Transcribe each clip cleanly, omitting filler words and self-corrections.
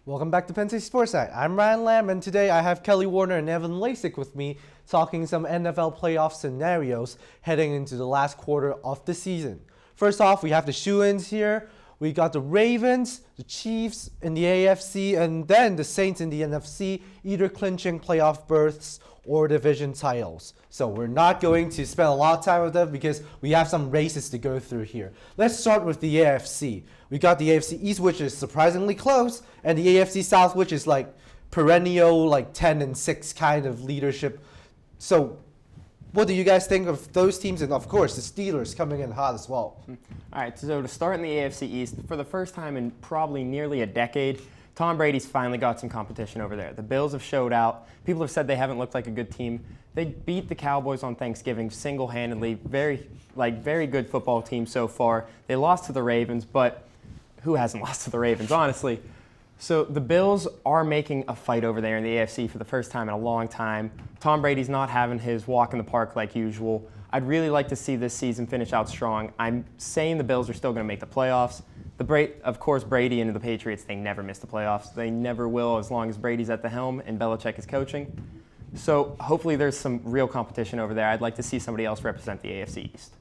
Welcome back to Penn State Sports Night. I'm Ryan Lamb, and today I have Kelly Warner and Evan Lasek with me talking some NFL playoff scenarios heading into the last quarter of the season. First off, we have the shoe-ins here. We got the Ravens, the Chiefs in the AFC, and then the Saints in the NFC, either clinching playoff berths or division titles. So we're not going to spend a lot of time with them because we have some races to go through here. Let's start with the AFC. We got the AFC East, which is surprisingly close, and the AFC South, which is like perennial, like 10-6 kind of leadership. So what do you guys think of those teams? And of course, the Steelers coming in hot as well. All right, so to start in the AFC East, for the first time in probably nearly a decade, Tom Brady's finally got some competition over there. The Bills have showed out. People have said they haven't looked like a good team. They beat the Cowboys on Thanksgiving single-handedly. Very good football team so far. They lost to the Ravens, but who hasn't lost to the Ravens, honestly? So the Bills are making a fight over there in the AFC for the first time in a long time. Tom Brady's not having his walk in the park like usual. I'd really like to see this season finish out strong. I'm saying the Bills are still going to make the playoffs. Of course, Brady and the Patriots, they never miss the playoffs. They never will as long as Brady's at the helm and Belichick is coaching. So hopefully there's some real competition over there. I'd like to see somebody else represent the AFC East.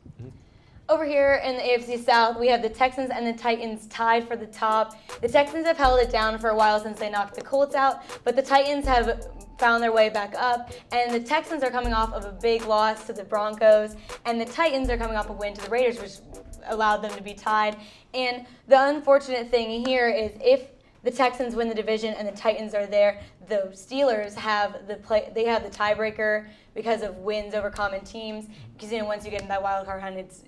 Over here in the AFC South, we have the Texans and the Titans tied for the top. The Texans have held it down for a while since they knocked the Colts out, but the Titans have found their way back up, and the Texans are coming off of a big loss to the Broncos, and the Titans are coming off a win to the Raiders, which allowed them to be tied. And the unfortunate thing here is if the Texans win the division and the Titans are there, the Steelers have the tiebreaker because of wins over common teams. Because once you get in that wild card hunt, it's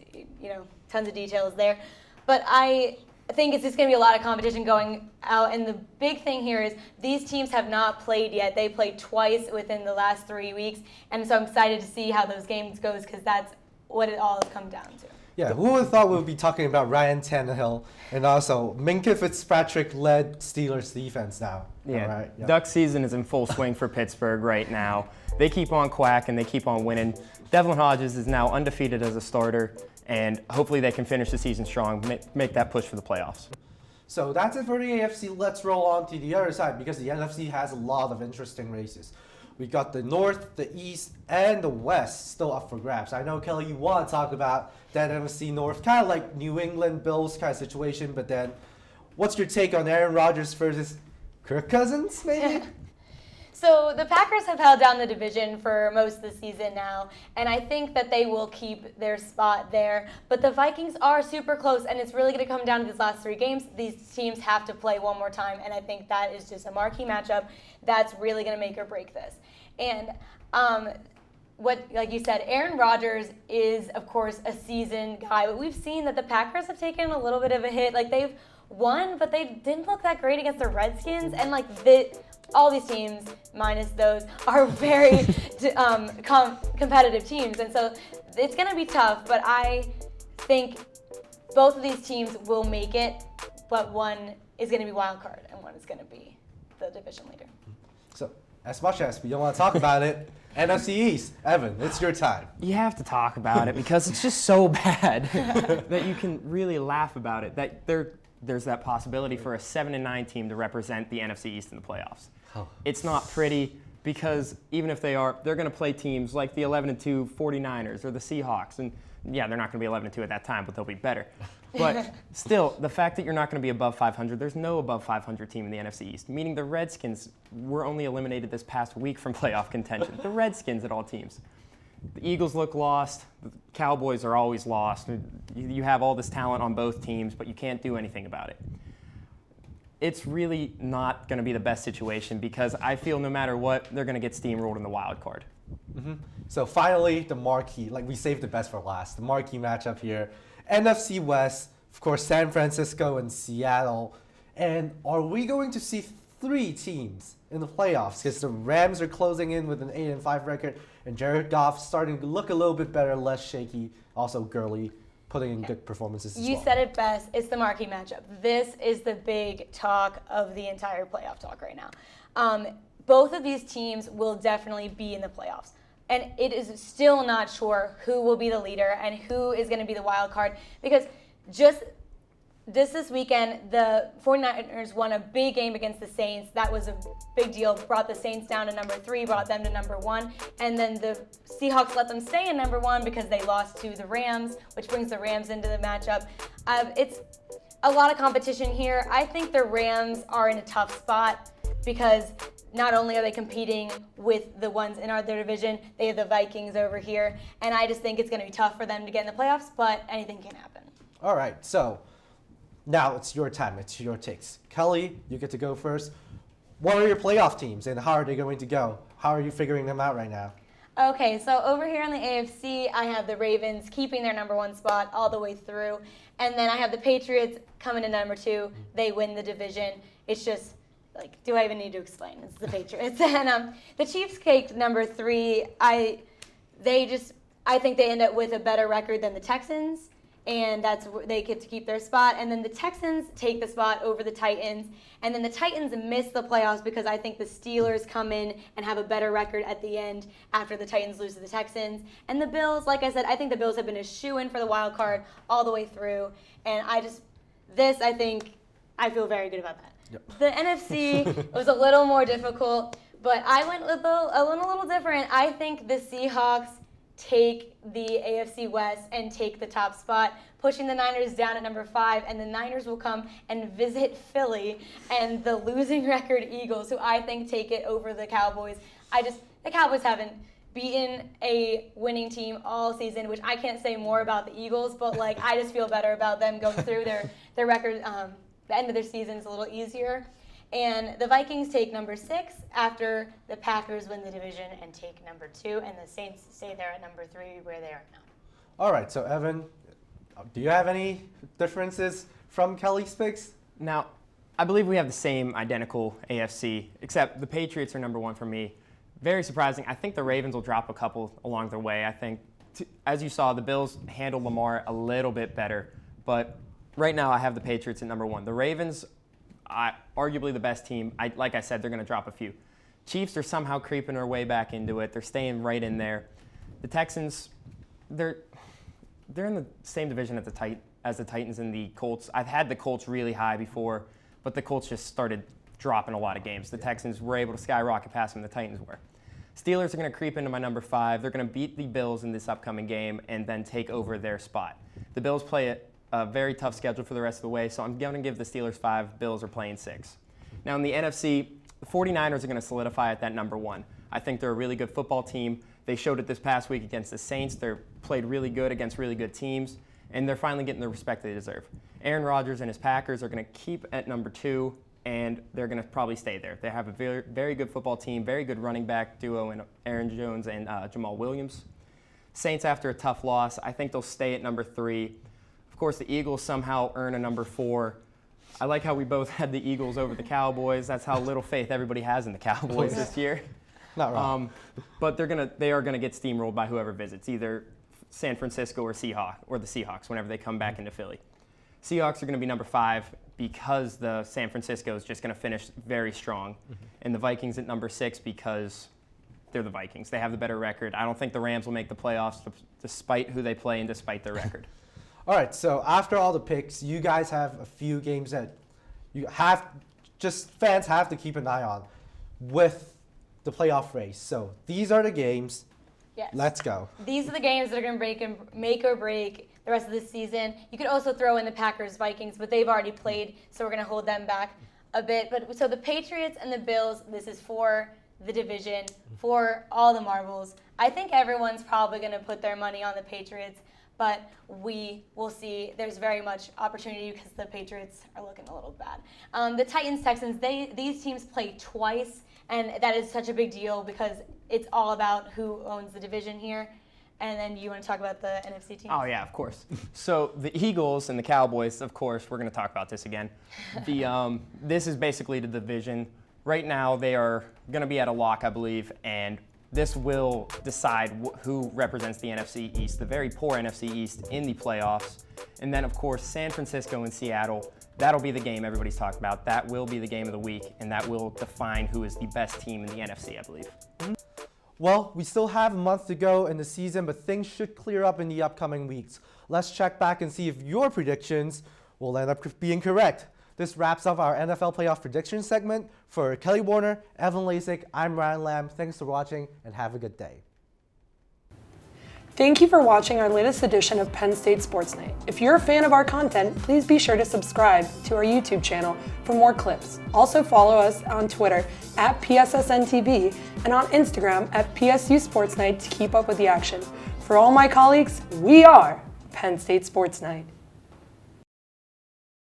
tons of details there. But I think it's just going to be a lot of competition going out. And the big thing here is these teams have not played yet. They played twice within the last 3 weeks, and so I'm excited to see how those games goes because that's what it all has come down to. Yeah, who would have thought we would be talking about Ryan Tannehill and also Minkah Fitzpatrick-led Steelers defense now? Yeah, right, yeah. Duck season is in full swing for Pittsburgh right now. They keep on quacking, they keep on winning. Devlin Hodges is now undefeated as a starter, and hopefully they can finish the season strong, make that push for the playoffs. So that's it for the AFC. Let's roll on to the other side because the NFC has a lot of interesting races. We got the North, the East, and the West still up for grabs. I know, Kelly, you want to talk about that NFC North, kind of like New England Bills kind of situation, but then what's your take on Aaron Rodgers versus Kirk Cousins, maybe? So the Packers have held down the division for most of the season now, and I think that they will keep their spot there. But the Vikings are super close, and it's really going to come down to these last 3 games. These teams have to play one more time, and I think that is just a marquee matchup that's really going to make or break this. And like you said, Aaron Rodgers is, of course, a seasoned guy, but we've seen that the Packers have taken a little bit of a hit. Like, they've won, but they didn't look that great against the Redskins, and all these teams, minus those, are very competitive teams. And so it's going to be tough, but I think both of these teams will make it, but one is going to be wild card and one is going to be the division leader. So as much as we don't want to talk about it, NFC East, Evan, it's your time. You have to talk about it because it's just so bad that you can really laugh about it. That there's that possibility for a 7-9 team to represent the NFC East in the playoffs. Oh. It's not pretty because even if they're going to play teams like the 11-2 49ers or the Seahawks, and yeah, they're not going to be 11-2 at that time, but they'll be better. But still, the fact that you're not going to be above 500, there's no above 500 team in the NFC East, meaning the Redskins were only eliminated this past week from playoff contention. The Redskins at all teams. The Eagles look lost. The Cowboys are always lost. You have all this talent on both teams, but you can't do anything about it. It's really not going to be the best situation because I feel no matter what, they're going to get steamrolled in the wild card. Mm-hmm. So finally, the marquee, like we saved the best for last, the marquee matchup here. NFC West, of course, San Francisco and Seattle. And are we going to see 3 teams in the playoffs? Because the Rams are closing in with an 8-5 record, and Jared Goff starting to look a little bit better, less shaky. Also, Gurley putting in good performances as well. You said it best. It's the marquee matchup. This is the big talk of the entire playoff talk right now. Both of these teams will definitely be in the playoffs. And it is still not sure who will be the leader and who is going to be the wild card because just this weekend, the 49ers won a big game against the Saints. That was a big deal. Brought the Saints down to number 3, brought them to number 1. And then the Seahawks let them stay in number 1 because they lost to the Rams, which brings the Rams into the matchup. It's a lot of competition here. I think the Rams are in a tough spot because not only are they competing with the ones in their division, they have the Vikings over here. And I just think it's going to be tough for them to get in the playoffs, but anything can happen. All right, so now it's your time. It's your takes. Kelly, you get to go first. What are your playoff teams and how are they going to go? How are you figuring them out right now? Okay, so over here in the AFC, I have the Ravens keeping their number 1 spot all the way through. And then I have the Patriots coming in number 2. They win the division. It's just, like, do I even need to explain? It's the Patriots. And the Chiefs take number 3. I think they end up with a better record than the Texans. And that's where they get to keep their spot. And then the Texans take the spot over the Titans. And then the Titans miss the playoffs because I think the Steelers come in and have a better record at the end after the Titans lose to the Texans. And the Bills, like I said, I think the Bills have been a shoo-in for the wild card all the way through. And I feel very good about that. Yep. The NFC was a little more difficult, but I went with a little different. I think the Seahawks take the AFC West and take the top spot, pushing the Niners down at number 5, and the Niners will come and visit Philly and the losing record Eagles, who I think take it over the Cowboys. The Cowboys haven't beaten a winning team all season, which I can't say more about the Eagles, but I just feel better about them going through their record. The end of their season is a little easier. And the Vikings take number 6 after the Packers win the division and take number 2, and the Saints stay there at number 3 where they are now. All right, so Evan, do you have any differences from Kelly's picks? Now, I believe we have the same identical AFC, except the Patriots are number 1 for me. Very surprising. I think the Ravens will drop a couple along their way. I think, as you saw, the Bills handled Lamar a little bit better, but right now I have the Patriots at number 1. The Ravens, arguably the best team. Like I said, they're going to drop a few. Chiefs are somehow creeping their way back into it. They're staying right in there. The Texans, they're in the same division as the Titans and the Colts. I've had the Colts really high before, but the Colts just started dropping a lot of games. The Texans were able to skyrocket past them. The Titans were. Steelers are going to creep into my number 5. They're going to beat the Bills in this upcoming game and then take over their spot. The Bills play a very tough schedule for the rest of the way, so I'm going to give the Steelers 5. Bills are playing 6. Now in the NFC, the 49ers are going to solidify at that number 1. I think they're a really good football team. They showed it this past week against the Saints. They played really good against really good teams, and they're finally getting the respect they deserve. Aaron Rodgers and his Packers are going to keep at number 2, and they're going to probably stay there. They have a very, very good football team, very good running back duo in Aaron Jones and Jamal Williams. Saints, after a tough loss, I think they'll stay at number 3. Of course, the Eagles somehow earn a number 4. I like how we both had the Eagles over the Cowboys. That's how little faith everybody has in the Cowboys this year. Not wrong. But they are gonna get steamrolled by whoever visits, either San Francisco or the Seahawks whenever they come back into Philly. Seahawks are gonna be number 5 because the San Francisco is just gonna finish very strong, and the Vikings at number 6 because they're the Vikings. They have the better record. I don't think the Rams will make the playoffs despite who they play and despite their record. All right, so after all the picks, you guys have a few games that fans have to keep an eye on with the playoff race. So these are the games. Yes. Let's go. These are the games that are going to make or break the rest of the season. You could also throw in the Packers-Vikings, but they've already played, so we're going to hold them back a bit. But so the Patriots and the Bills, this is for the division, for all the marbles. I think everyone's probably going to put their money on the Patriots, but we will see. There's very much opportunity because the Patriots are looking a little bad. The Titans-Texans, these teams play twice, and that is such a big deal because it's all about who owns the division here. And then you want to talk about the NFC teams? Oh, yeah, of course. So the Eagles and the Cowboys, of course, we're going to talk about this again. This is basically the division. Right now, they are going to be at a lock, I believe, and this will decide who represents the NFC East, the very poor NFC East in the playoffs. And then, of course, San Francisco and Seattle, that'll be the game everybody's talking about. That will be the game of the week, and that will define who is the best team in the NFC, I believe. Well, we still have a month to go in the season, but things should clear up in the upcoming weeks. Let's check back and see if your predictions will end up being correct. This wraps up our NFL playoff prediction segment. For Kelly Warner, Evan Lasek, I'm Ryan Lamb. Thanks for watching and have a good day. Thank you for watching our latest edition of Penn State Sports Night. If you're a fan of our content, please be sure to subscribe to our YouTube channel for more clips. Also follow us on Twitter at PSSNTV and on Instagram at PSU Sports Night to keep up with the action. For all my colleagues, we are Penn State Sports Night.